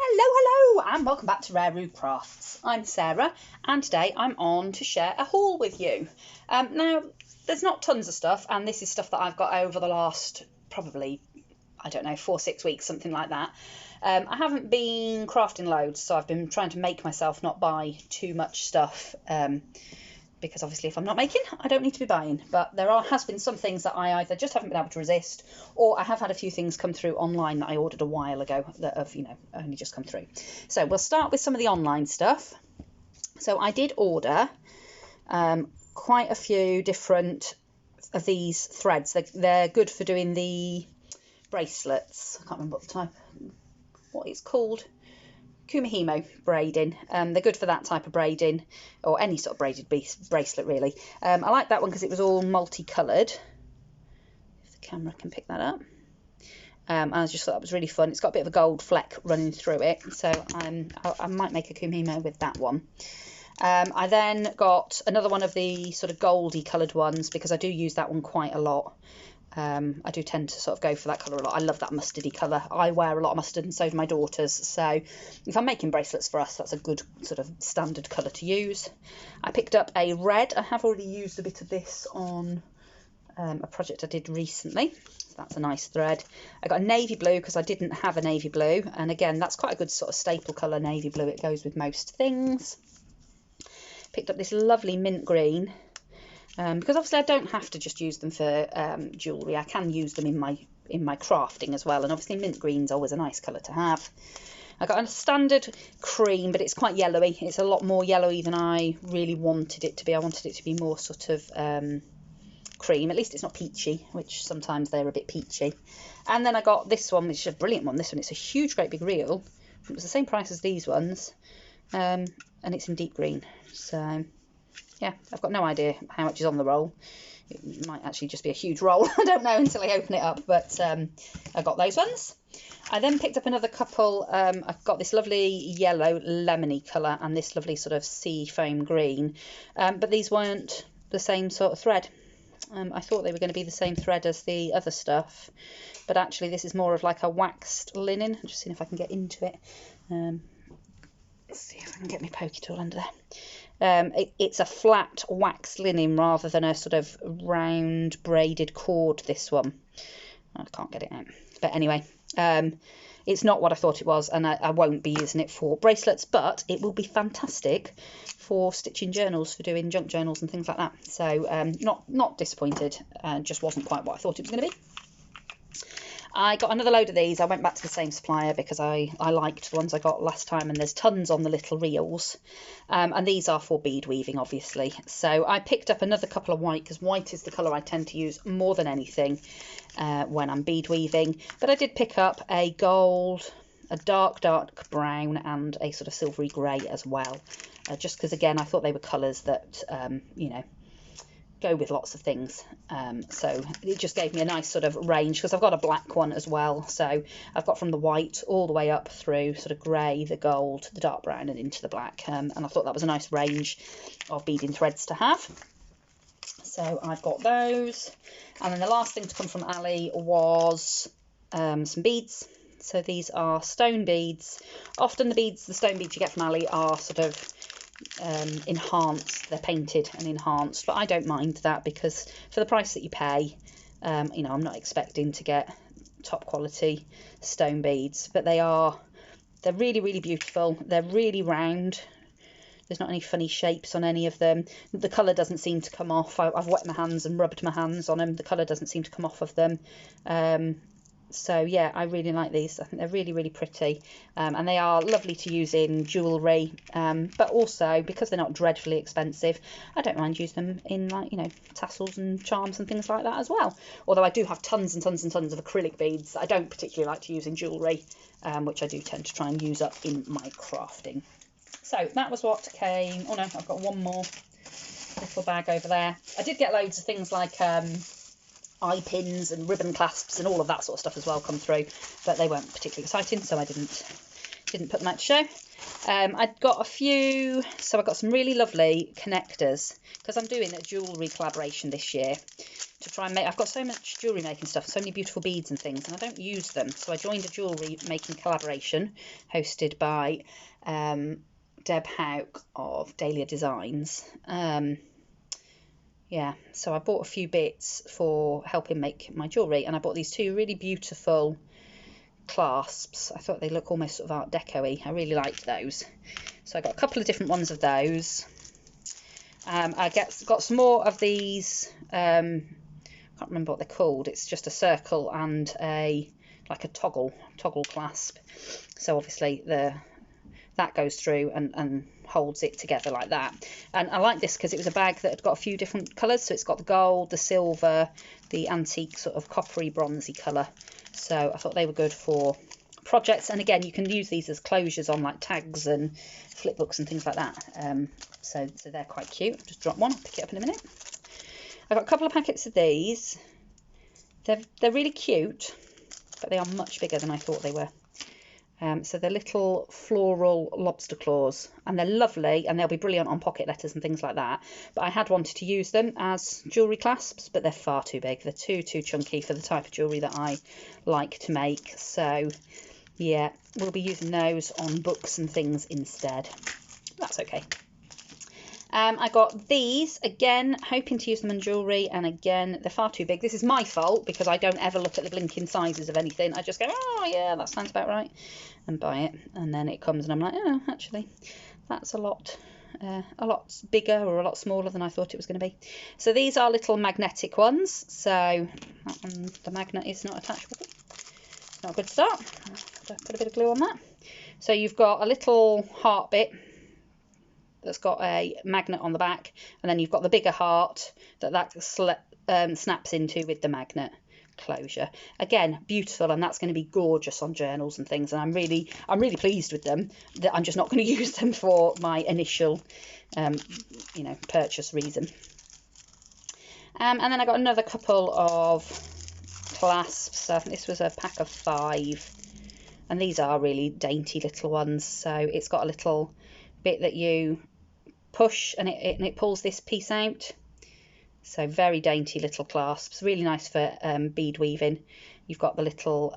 Hello and welcome back to RareRoo Crafts. I'm Sarah and today I'm on to share a haul with you. Now there's not tons of stuff, and this is stuff that I've got over the last probably, I don't know, 4-6 weeks, something like that. I haven't been crafting loads, so I've been trying to make myself not buy too much stuff, because obviously if I'm not making, I don't need to be buying. But there has been some things that I either just haven't been able to resist, or I have had a few things come through online that I ordered a while ago that have, only just come through. So we'll start with some of the online stuff. So I did order quite a few different of these threads. They're good for doing the bracelets. I can't remember what it's called. Kumihimo braiding. They're good for that type of braiding, or any sort of braided bracelet really. I like that one because it was all multicoloured, if the camera can pick that up. I just thought that was really fun. It's got a bit of a gold fleck running through it, so I might make a Kumihimo with that one. I then got another one of the sort of goldy coloured ones because I do use that one quite a lot. I do tend to sort of go for that colour a lot. I love that mustardy colour. I wear a lot of mustard and so do my daughters. So if I'm making bracelets for us, that's a good sort of standard colour to use. I picked up a red. I have already used a bit of this on a project I did recently. So that's a nice thread. I got a navy blue because I didn't have a navy blue. And again, that's quite a good sort of staple colour, navy blue. It goes with most things. Picked up this lovely mint green. Because obviously I don't have to just use them for jewellery. I can use them in my crafting as well, and obviously mint green's always a nice colour to have. I got a standard cream, but it's quite yellowy. It's a lot more yellowy than I really wanted it to be. I wanted it to be more sort of cream. At least it's not peachy, which sometimes they're a bit peachy. And then I got this one, which is a brilliant one. This one, it's a huge, great big reel. It was the same price as these ones, and it's in deep green. So yeah, I've got no idea how much is on the roll. It might actually just be a huge roll. I don't know until I open it up, but I got those ones. I then picked up another couple. I've got this lovely yellow lemony colour and this lovely sort of sea foam green, but these weren't the same sort of thread. I thought they were going to be the same thread as the other stuff, but actually this is more of like a waxed linen. I'm just seeing if I can get into it. Let's see if I can get my pokey tool under there. It's a flat wax linen rather than a sort of round braided cord, this one. I can't get it out. But anyway, it's not what I thought it was, and I won't be using it for bracelets, but it will be fantastic for stitching journals, for doing junk journals and things like that. So not disappointed, just wasn't quite what I thought it was going to be. I got another load of these. I went back to the same supplier because I liked the ones I got last time, and there's tons on the little reels. And these are for bead weaving, obviously. So I picked up another couple of white, because white is the colour I tend to use more than anything when I'm bead weaving. But I did pick up a gold, a dark brown, and a sort of silvery grey as well. Just because, again, I thought they were colours that, go with lots of things, so it just gave me a nice sort of range, because I've got a black one as well, so I've got from the white all the way up through sort of grey, the gold, the dark brown, and into the black, and I thought that was a nice range of beading threads to have. So I've got those, and then the last thing to come from Ali was some beads. So these are stone beads. Often the stone beads you get from Ali are sort of enhanced. They're painted and enhanced, but I don't mind that, because for the price that you pay, I'm not expecting to get top quality stone beads, but they're really, really beautiful. They're really round. There's not any funny shapes on any of them. The colour doesn't seem to come off. I've wet my hands and rubbed my hands on them. The colour doesn't seem to come off of them. So yeah, I really like these. I think they're really, really pretty, and they are lovely to use in jewellery, but also because they're not dreadfully expensive, I don't mind using them in, like, tassels and charms and things like that as well. Although I do have tons and tons and tons of acrylic beads that I don't particularly like to use in jewellery, which I do tend to try and use up in my crafting. So that was what came. Oh no, I've got one more little bag over there. I did get loads of things like eye pins and ribbon clasps and all of that sort of stuff as well come through, but they weren't particularly exciting, so I didn't put them out to show. I got a few, so I got some really lovely connectors, because I'm doing a jewellery collaboration this year to try and make, I've got so much jewellery making stuff, so many beautiful beads and things, and I don't use them. So I joined a jewellery making collaboration hosted by Deb Houck of Dahlia Designs. Yeah, so I bought a few bits for helping make my jewellery, and I bought these two really beautiful clasps. I thought they look almost sort of Art Deco-y. I really liked those. So I got a couple of different ones of those. I got some more of these, I can't remember what they're called. It's just a circle and like a toggle clasp. So obviously that goes through and holds it together like that. And I like this because it was a bag that had got a few different colours. So it's got the gold, the silver, the antique sort of coppery bronzy colour. So I thought they were good for projects. And again, you can use these as closures on like tags and flip books and things like that. So they're quite cute. I'll just drop one, I'll pick it up in a minute. I've got a couple of packets of these. They're really cute, but they are much bigger than I thought they were. So they're little floral lobster claws, and they're lovely, and they'll be brilliant on pocket letters and things like that. But I had wanted to use them as jewellery clasps, but they're far too big. They're too chunky for the type of jewellery that I like to make. So yeah, we'll be using those on books and things instead. That's okay. I got these, again, hoping to use them on jewellery, and again, they're far too big. This is my fault, because I don't ever look at the blinking sizes of anything. I just go, oh yeah, that sounds about right, and buy it. And then it comes and I'm like, oh, actually, that's a lot bigger or a lot smaller than I thought it was going to be. So these are little magnetic ones. So the magnet is not attached with it. Not a good start. I'll put a bit of glue on that. So you've got a little heart bit that's got a magnet on the back, and then you've got the bigger heart that snaps into with the magnet closure. Again, beautiful, and that's going to be gorgeous on journals and things, and I'm really pleased with them. That I'm just not going to use them for my initial purchase reason. And then I got another couple of clasps. I think this was a pack of 5, and these are really dainty little ones. So it's got a little bit that you push, and it pulls this piece out. So very dainty little clasps, really nice for bead weaving. You've got the little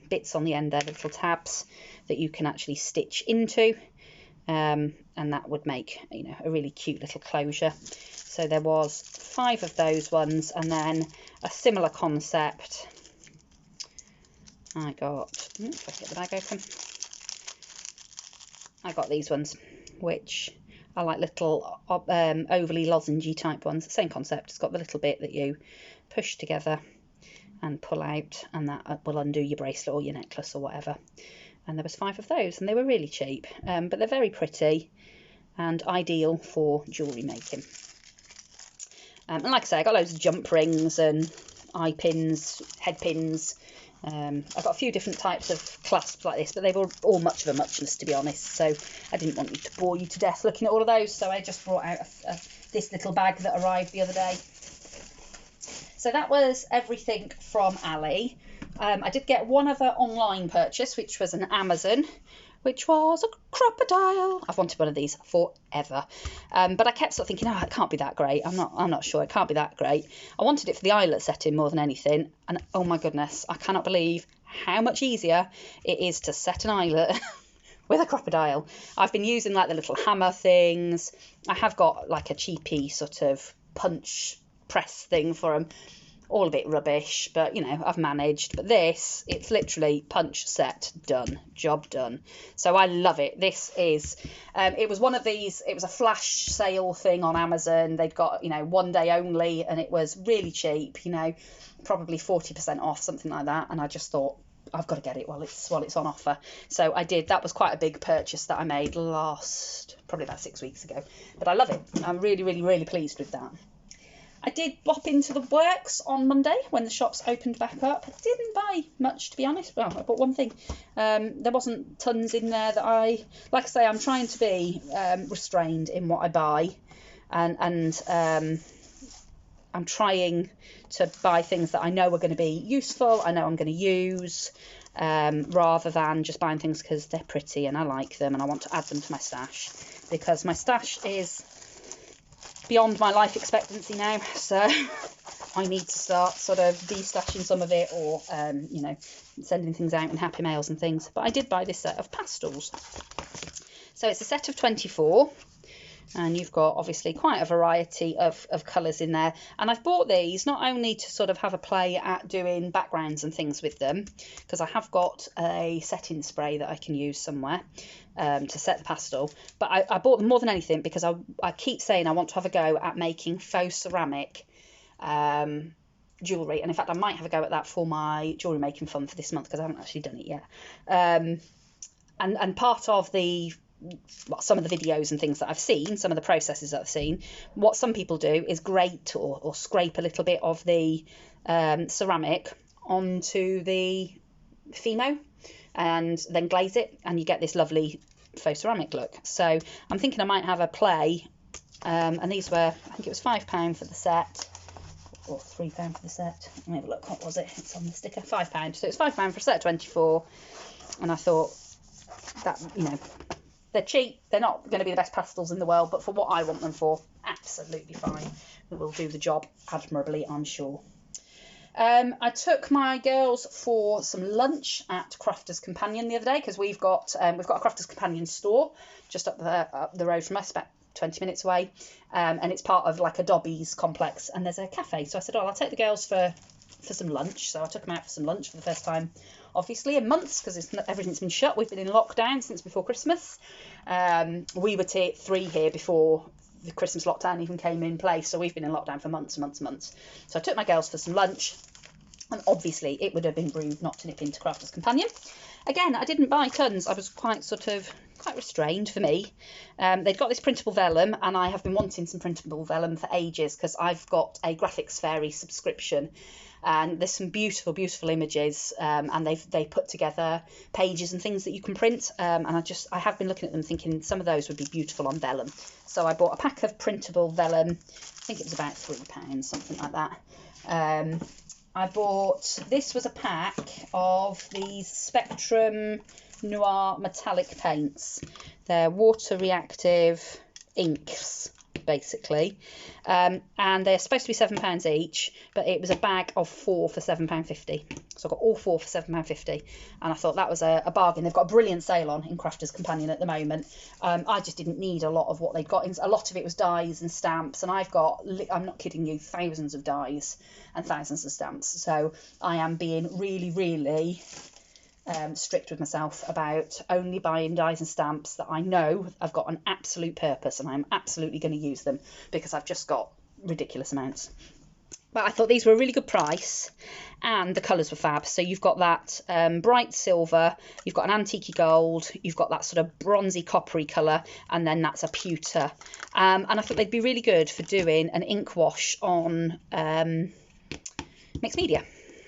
bits on the end there, the little tabs that you can actually stitch into, and that would make a really cute little closure. So there was 5 of those ones, and then a similar concept. I got, if I get the bag open, I got these ones, which are like little overly lozengey type ones. Same concept. It's got the little bit that you push together and pull out, and that will undo your bracelet or your necklace or whatever. And there was 5 of those, and they were really cheap, but they're very pretty and ideal for jewellery making. And like I say, I got loads of jump rings and eye pins, head pins. I've got a few different types of clasps like this, but they were all much of a muchness, to be honest. So I didn't want to bore you to death looking at all of those. So I just brought out this little bag that arrived the other day. So that was everything from Ali. I did get one other online purchase, which was an Amazon, which was a crocodile. I've wanted one of these forever, but I kept sort of thinking, oh, it can't be that great. I'm not sure. It can't be that great. I wanted it for the eyelet setting more than anything, and oh my goodness, I cannot believe how much easier it is to set an eyelet with a crocodile. I've been using like the little hammer things. I have got like a cheapy sort of punch press thing for them. All a bit rubbish, but I've managed. But this, it's literally punch, set, done, job done. So I love it. This is, it was one of these, it was a flash sale thing on Amazon. They'd got, one day only, and it was really cheap, probably 40% off, something like that. And I just thought, I've got to get it while it's on offer. So I did. That was quite a big purchase that I made probably about 6 weeks ago. But I love it. I'm really, really, really pleased with that. I did bop into the works on Monday when the shops opened back up. I didn't buy much, to be honest. Well, I bought one thing. There wasn't tons in there that like I say, I'm trying to be restrained in what I buy, and I'm trying to buy things that I know are going to be useful, I know I'm going to use, rather than just buying things because they're pretty and I like them and I want to add them to my stash, because my stash is beyond my life expectancy now, so I need to start sort of destashing some of it, or you know, sending things out in happy mails and things. But I did buy this set of pastels. So it's a set of 24, and you've got obviously quite a variety of colours in there. And I've bought these not only to sort of have a play at doing backgrounds and things with them, because I have got a setting spray that I can use somewhere to set the pastel, but I bought them more than anything because I keep saying I want to have a go at making faux ceramic jewellery. And in fact, I might have a go at that for my jewellery making fun for this month, because I haven't actually done it yet. And part of some of the videos and things that I've seen, some of the processes that I've seen, what some people do is grate or scrape a little bit of the ceramic onto the Fimo and then glaze it, and you get this lovely faux ceramic look. So I'm thinking I might have a play, and these were, I think it was £5 for the set, or £3 for the set. Let me have a look, what was it? It's on the sticker, £5. So it's £5 for a set of 24, and I thought that, you know, they're cheap, they're not going to be the best pastels in the world, but for what I want them for, absolutely fine. It will do the job admirably, I'm sure. I took my girls for some lunch at Crafter's Companion the other day, because we've got a Crafter's Companion store just up the road from us, about 20 minutes away, and it's part of like a Dobby's complex, and there's a cafe. So I said, oh, I'll take the girls for some lunch. So I took them out for some lunch for the first time, obviously, in months, because everything's been shut. We've been in lockdown since before Christmas. We were tier 3 here before the Christmas lockdown even came in place, so we've been in lockdown for months and months and months. So I took my girls for some lunch, and obviously it would have been rude not to nip into Crafter's Companion. Again, I didn't buy tons. I was quite restrained for me. They'd got this printable vellum, and I have been wanting some printable vellum for ages, because I've got a Graphics Fairy subscription, and there's some beautiful images, and they put together pages and things that you can print, and I have been looking at them thinking some of those would be beautiful on vellum. So I bought a pack of printable vellum. I think it was about £3, something like that. I bought, this was a pack of these Spectrum Noir metallic paints. They're water reactive inks, basically, and they're supposed to be £7 each, but it was a bag of 4 for £7.50. So I got all 4 for £7.50, and I thought that was a bargain. They've got a brilliant sale on in Crafter's Companion at the moment. I just didn't need a lot of what they've got. A lot of it was dies and stamps, and I've got, I'm not kidding you, thousands of dies and thousands of stamps. So I am being really strict with myself about only buying dies and stamps that I know have got an absolute purpose, and I'm absolutely going to use them, because I've just got ridiculous amounts. But I thought these were a really good price, and the colours were fab. So you've got that bright silver, you've got an antique gold, you've got that sort of bronzy coppery colour, and then that's a pewter. And I thought they'd be really good for doing an ink wash on mixed media.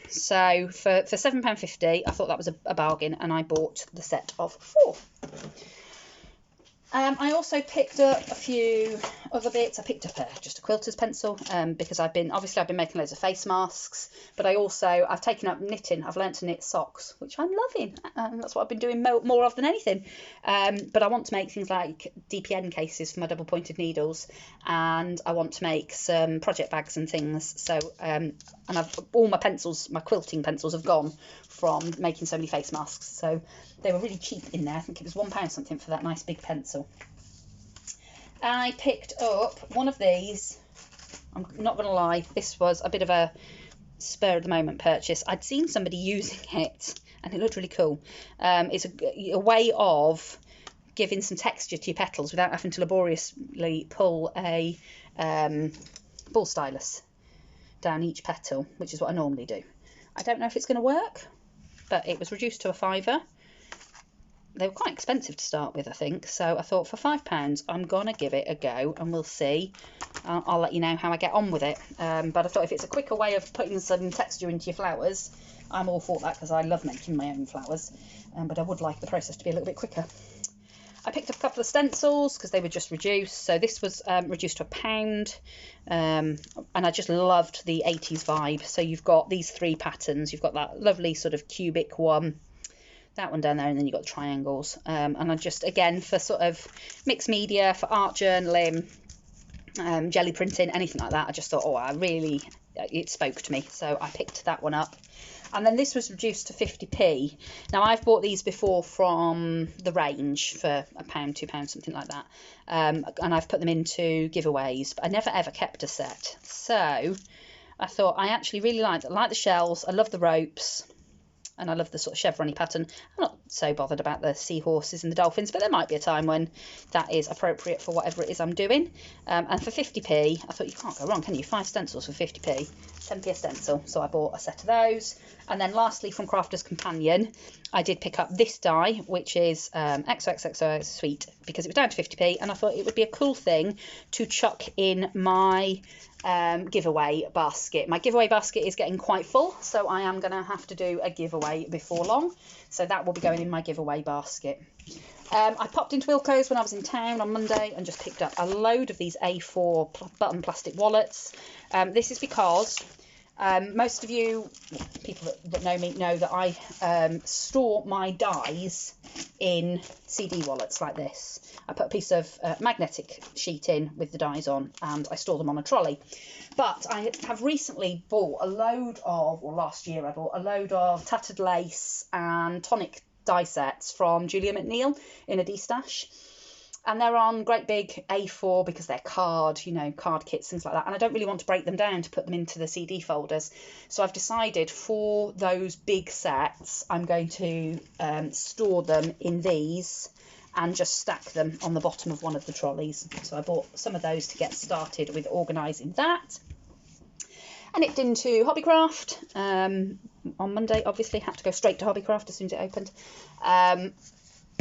So for £7.50, I thought that was a bargain, and I bought the set of 4. I also picked up a few other bits. I picked up just a quilter's pencil, because I've been making loads of face masks, but I've taken up knitting. I've learnt to knit socks, which I'm loving. That's what I've been doing more of than anything. But I want to make things like DPN cases for my double pointed needles, and I want to make some project bags and things. So and all my pencils, my quilting pencils, have gone from making so many face masks. So they were really cheap in there. I think it was £1 something for that nice big pencil. I picked up one of these. I'm not going to lie, this was a bit of a spur of the moment purchase. I'd seen somebody using it, and it looked really cool. It's a way of giving some texture to your petals without having to laboriously pull a ball stylus down each petal, which is what I normally do. I don't know if it's going to work, but it was reduced to a £5. They were quite expensive to start with, I think, so I thought for £5 I'm going to give it a go, and we'll see. I'll let you know how I get on with it, but I thought if it's a quicker way of putting some texture into your flowers, I'm all for that, because I love making my own flowers, but I would like the process to be a little bit quicker. I picked up a couple of stencils because they were just reduced. So this was reduced to £1, and I just loved the 80s vibe. So you've got these 3 patterns. You've got that lovely sort of cubic one, that one down there, and then you've got the triangles. And I just, again, for sort of mixed media, for art journaling, jelly printing, anything like that, I just thought, oh, I really it spoke to me, so I picked that one up. And then this was reduced to 50p. Now, I've bought these before from the range for £1, £2, something like that. And I've put them into giveaways, but I never ever kept a set. So I thought I actually really like the shells. I love the ropes. And I love the sort of chevron-y pattern. I'm not so bothered about the seahorses and the dolphins, but there might be a time when that is appropriate for whatever it is I'm doing. And for 50p, I thought you can't go wrong, can you? 5 stencils for 50p, 10p a stencil. So I bought a set of those. And then lastly, from Crafter's Companion, I did pick up this die, which is XOXOXO Sweet, because it was down to 50p, and I thought it would be a cool thing to chuck in my giveaway basket. My giveaway basket is getting quite full, so I am going to have to do a giveaway before long. So that will be going in my giveaway basket. I popped into Wilko's when I was in town on Monday and just picked up a load of these A4 button plastic wallets. This is because most of you, people that know me, know that I store my dies in CD wallets like this. I put a piece of magnetic sheet in with the dies on, and I store them on a trolley. But I have recently bought a load of, or last year I bought a load of tattered lace and tonic die sets from Julia McNeil in a D-stash. And they're on great big A4 because they're card kits, things like that. And I don't really want to break them down to put them into the CD folders. So I've decided for those big sets, I'm going to store them in these and just stack them on the bottom of one of the trolleys. So I bought some of those to get started with organising that. I nipped into Hobbycraft on Monday, obviously. Had to go straight to Hobbycraft as soon as it opened.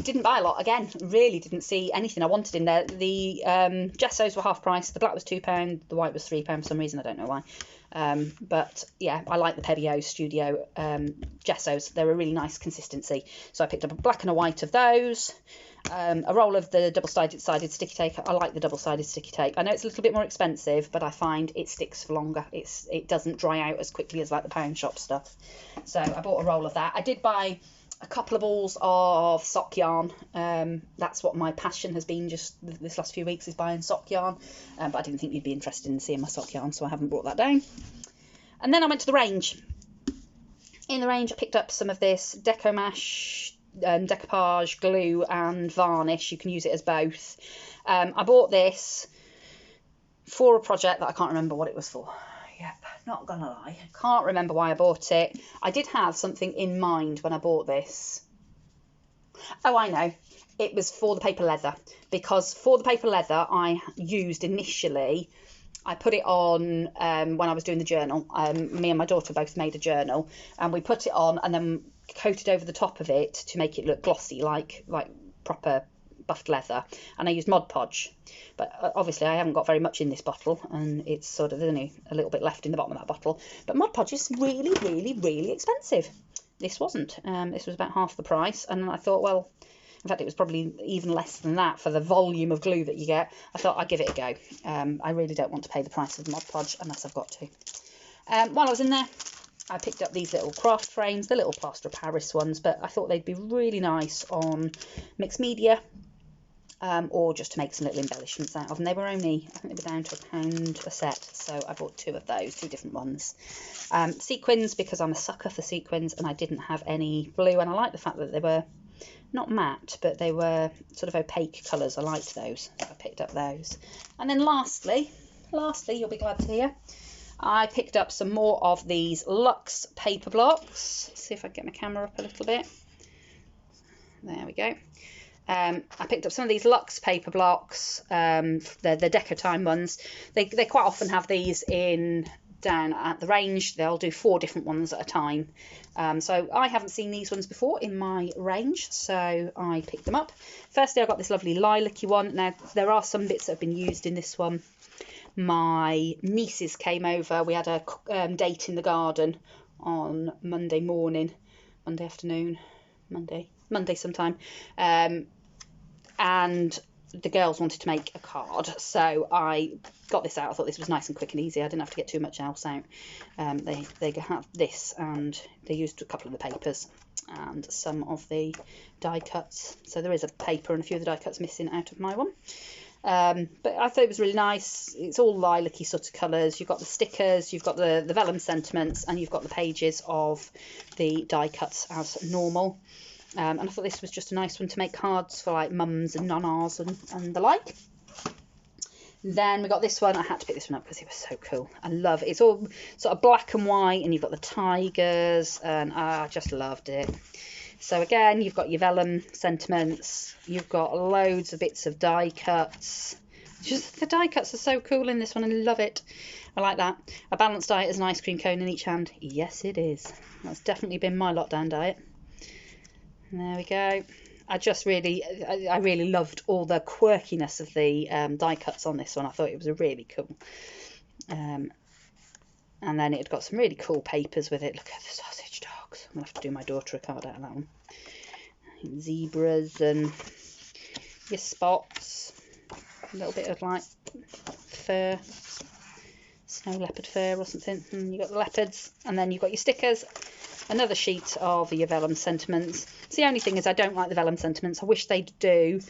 Didn't buy a lot again, really didn't see anything I wanted in there. The gessos were half price, the black was £2, the white was £3 for some reason, I don't know why. But yeah, I like the Perio Studio gessos, they're a really nice consistency. So I picked up a black and a white of those. A roll of the double-sided sticky tape. I like the double-sided sticky tape. I know it's a little bit more expensive, but I find it sticks for longer. It doesn't dry out as quickly as like the pound shop stuff. So I bought a roll of that. I did buy a couple of balls of sock yarn. That's what my passion has been just this last few weeks, is buying sock yarn. But I didn't think you'd be interested in seeing my sock yarn, so I haven't brought that down. And then I went to the range. In the range, I picked up some of this Decomash decoupage glue and varnish. You can use it as both. I bought this for a project that I can't remember what it was for. Yep, not gonna lie, can't remember why I bought it. I did have something in mind when I bought this. Oh, I know, it was for the paper leather, because for the paper leather I used initially, I put it on when I was doing the journal. Me and my daughter both made a journal, and we put it on and then coated over the top of it to make it look glossy, like proper buffed leather. And I used Mod Podge, but obviously I haven't got very much in this bottle, and it's sort of only a little bit left in the bottom of that bottle. But Mod Podge is really, really, really expensive. This wasn't. This was about half the price, and I thought, well, in fact, it was probably even less than that for the volume of glue that you get. I thought I'd give it a go. I really don't want to pay the price of the Mod Podge unless I've got to. While I was in there, I picked up these little craft frames, the little plaster of Paris ones, but I thought they'd be really nice on mixed media, or just to make some little embellishments out of them. They were only, I think they were down to £1 a set, so I bought 2 of those, 2 different ones. Sequins, because I'm a sucker for sequins, and I didn't have any blue, and I like the fact that they were not matte, but they were sort of opaque colours. I liked those, so I picked up those. And then lastly, you'll be glad to hear, I picked up some more of these Luxe paper blocks. Let's see if I can get my camera up a little bit. There we go. I picked up some of these Luxe paper blocks. They're the Deco Time ones. They quite often have these in down at the range. They'll do 4 different ones at a time. So I haven't seen these ones before in my range, so I picked them up. Firstly, I got this lovely lilac-y one. Now, there are some bits that have been used in this one. My nieces came over. We had a date in the garden on Monday morning, Monday afternoon, Monday sometime, and the girls wanted to make a card, so I got this out. I thought this was nice and quick and easy. I didn't have to get too much else out. They have this, and they used a couple of the papers and some of the die cuts. So there is a paper and a few of the die cuts missing out of my one. But I thought it was really nice. It's all lilac-y sort of colours. You've got the stickers, you've got the vellum sentiments, and you've got the pages of the die cuts as normal. And I thought this was just a nice one to make cards for like mums and nanas and the like. Then we got this one. I had to pick this one up because it was so cool. I love it. It's all sort of black and white, and you've got the tigers, and I just loved it. So again, you've got your vellum sentiments. You've got loads of bits of die cuts. Just the die cuts are so cool in this one. I love it. I like that. A balanced diet is an ice cream cone in each hand. Yes, it is. That's definitely been my lockdown diet. There we go. I really loved all the quirkiness of the die cuts on this one. I thought it was really cool. And then it got some really cool papers with it. Look at the sausage dogs. I'm going to have to do my daughter a card out of that one. Zebras and your spots. A little bit of like fur, snow leopard fur or something. And you've got the leopards, and then you've got your stickers. Another sheet of your vellum sentiments. So the only thing is I don't like the vellum sentiments. I wish they'd do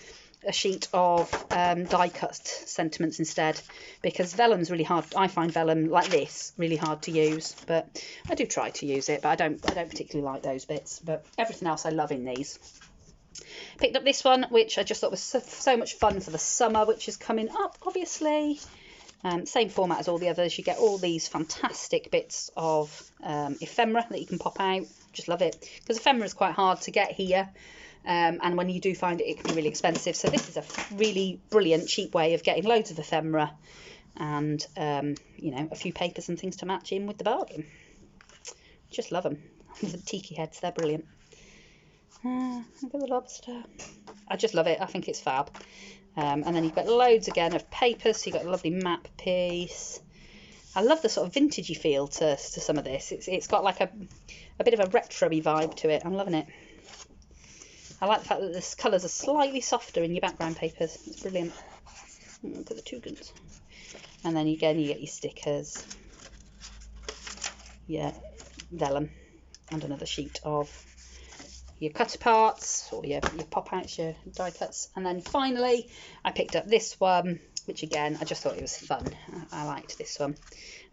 a sheet of die cut sentiments instead, because vellum's really hard. I find vellum like this really hard to use, but I do try to use it, but I don't particularly like those bits. But everything else I love in these. Picked up this one, which I just thought was so much fun for the summer, which is coming up, obviously. Same format as all the others. You get all these fantastic bits of ephemera that you can pop out. Just love it, because ephemera is quite hard to get here, and when you do find it, it can be really expensive. So this is a really brilliant, cheap way of getting loads of ephemera and you know, a few papers and things to match in with the bargain. Just love them. The tiki heads, they're brilliant. Look at the lobster. I just love it. I think it's fab. And then you've got loads again of papers. So you've got a lovely map piece. I love the sort of vintagey feel to some of this. It's got like a bit of a retro-y vibe to it. I'm loving it. I like the fact that the colours are slightly softer in your background papers. It's brilliant. Look at the toucans. And then again you get your stickers, your vellum, and another sheet of your cutter parts, or your pop outs, your die cuts. And then finally I picked up this one, which again I just thought it was fun. I liked this one,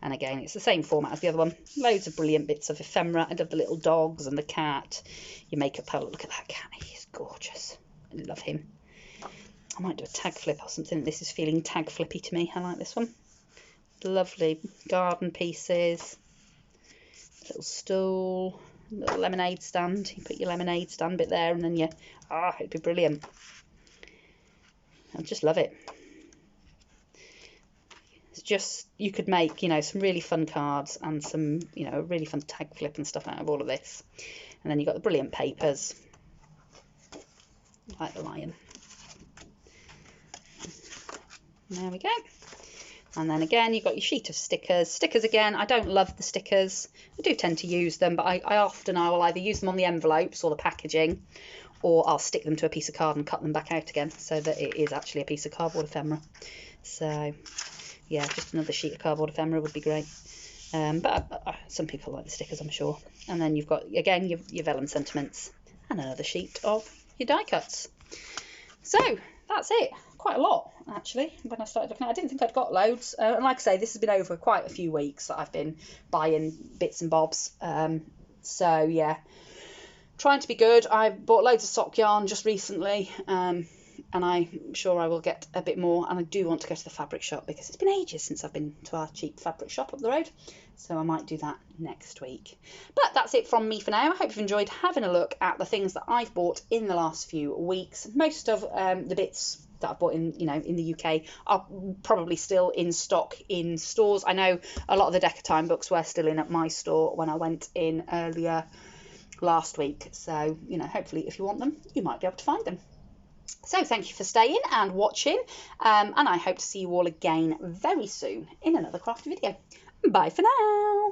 and again it's the same format as the other one. Loads of brilliant bits of ephemera. I love the little dogs and the cat, your makeup palette. Look at that cat, he's gorgeous. I love him. I might do a tag flip or something. This is feeling tag flippy to me. I like this one. Lovely garden pieces, little stool, little lemonade stand. You put your lemonade stand bit there, and then you, it'd be brilliant. I just love it. It's just, you could make, you know, some really fun cards and some, you know, really fun tag flip and stuff out of all of this. And then you've got the brilliant papers, like the lion. There we go. And then again, you've got your sheet of stickers. Stickers again, I don't love the stickers. I do tend to use them, but I will either use them on the envelopes or the packaging, or I'll stick them to a piece of card and cut them back out again so that it is actually a piece of cardboard ephemera. So yeah, just another sheet of cardboard ephemera would be great. But some people like the stickers, I'm sure. And then you've got, again, your vellum sentiments and another sheet of your die cuts. So that's it. Quite a lot, actually, when I started looking at it. I didn't think I'd got loads. And like I say, this has been over quite a few weeks that I've been buying bits and bobs. So, yeah, trying to be good. I bought loads of sock yarn just recently, and I'm sure I will get a bit more. And I do want to go to the fabric shop, because it's been ages since I've been to our cheap fabric shop up the road. So I might do that next week. But that's it from me for now. I hope you've enjoyed having a look at the things that I've bought in the last few weeks. Most of the bits that I've bought in, you know, in the UK are probably still in stock in stores. I know a lot of the Decker Time books were still in at my store when I went in earlier last week. So, you know, hopefully if you want them, you might be able to find them. So thank you for staying and watching, and I hope to see you all again very soon in another crafty video. Bye for now.